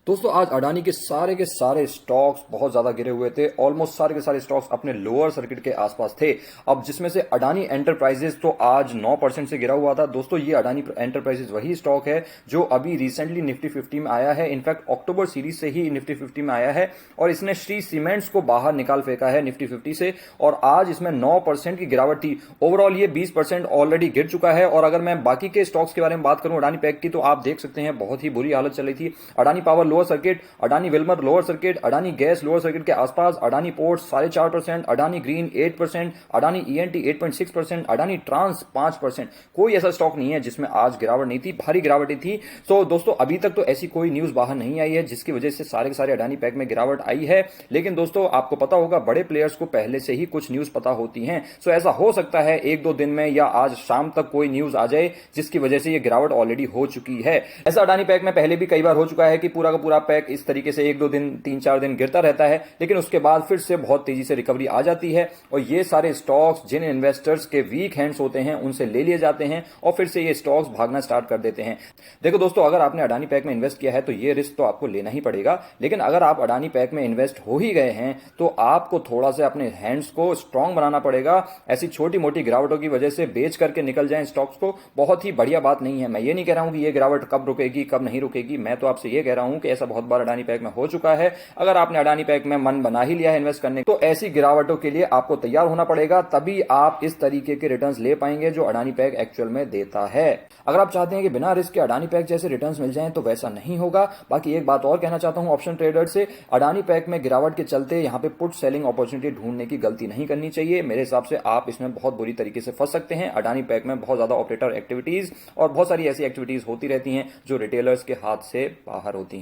दोस्तों आज अडानी के सारे स्टॉक्स बहुत ज्यादा गिरे हुए थे। ऑलमोस्ट सारे के सारे स्टॉक्स अपने लोअर सर्किट के आसपास थे। अब जिसमें से अडानी एंटरप्राइजेस तो आज 9% से गिरा हुआ था। दोस्तों ये अडानी एंटरप्राइजेस वही स्टॉक है जो अभी रिसेंटली निफ्टी 50 में आया है। इनफैक्ट अक्टूबर सीरीज से ही निफ्टी 50 में आया है और इसने श्री सीमेंट्स को बाहर निकाल फेंका है निफ्टी 50 से और आज इसमें 9% की गिरावट थी। ओवरऑल ये 20% ऑलरेडी गिर चुका है। और अगर मैं बाकी के स्टॉक्स के बारे में बात करूं अडानी पैक की, तो आप देख सकते हैं बहुत ही बुरी हालत चल रही थी। Adani power lower circuit, Adani Wilmar lower circuit, Adani gas lower circuit के आसपास, Adani port 4.5%, Adani green 8%, Adani ENT 8.6%, Adani trans 5%। कोई ऐसा स्टॉक नहीं है जिसमें आज गिरावट नहीं थी, भारी गिरावट थी। तो दोस्तों अभी तक तो ऐसी कोई न्यूज बाहर नहीं आई है जिसकी वजह से सारे के सारे अडानी पैक में गिरावट आई है। लेकिन दोस्तों आपको पता होगा बड़े प्लेयर्स को पहले से ही कुछ न्यूज पता होती हैं। सो ऐसा हो सकता है एक दो दिन में या आज शाम तक कोई न्यूज आ जाए जिसकी वजह से ये गिरावट ऑलरेडी हो चुकी है। ऐसा अडानी पैक में पहले भी कई बार हो चुका है कि पूरा का पूरा पैक इस तरीके से एक दो दिन 3-4 दिन गिरता रहता है, लेकिन उसके बाद फिर से बहुत तेजी से रिकवरी आ जाती है। और ये सारे स्टॉक्स जिन इन्वेस्टर्स के वीक हैंड्स होते हैं उनसे ले लिए जाते हैं और फिर से ये स्टॉक्स भागना स्टार्ट कर देते हैं। देखो दोस्तों अगर आपने अडानी पैक में इन्वेस्ट किया है तो ये रिस्क तो आपको लेना ही पड़ेगा। लेकिन अगर आप अडानी पैक में इन्वेस्ट हो ही गए हैं तो आपको थोड़ा सा अपने हैंड्स को स्ट्रांग बनाना पड़ेगा। ऐसी छोटी मोटी गिरावटों की वजह से बेच करके निकल जाएं स्टॉक्स को, बहुत ही बढ़िया बात नहीं है। मैं ये नहीं कह रहा हूं कि ये गिरावट कब रुकेगी कब नहीं रुकेगी। मैं तो आपसे ये कह रहा हूं कि ऐसा बहुत बार अडानी पैक में हो चुका है। अगर आपने अडानी पैक में मन बना ही लिया है इन्वेस्ट करने तो ऐसी गिरावटों के लिए आपको तैयार होना पड़ेगा, तभी आप इस तरीके के रिटर्न्स ले पाएंगे जो अडानी पैक एक्चुअल में देता है। अगर आप चाहते हैं कि बिना रिस्क के अडानी पैक जैसे रिटर्न्स मिल जाएं तो वैसा नहीं होगा। बाकी एक बात और कहना चाहता हूं ऑप्शन ट्रेडर से, अडानी पैक में गिरावट के चलते यहां पे पुट सेलिंग अपॉर्चुनिटी ढूंढने की गलती नहीं करनी चाहिए। मेरे हिसाब से आप इसमें बहुत बुरी तरीके से फंस सकते हैं। अडानी पैक में बहुत ज्यादा ऑपरेटर एक्टिविटीज और बहुत सारी ऐसी एक्टिविटीज होती रहती हैं जो रिटेलर्स के हाथ से बाहर होती हैं।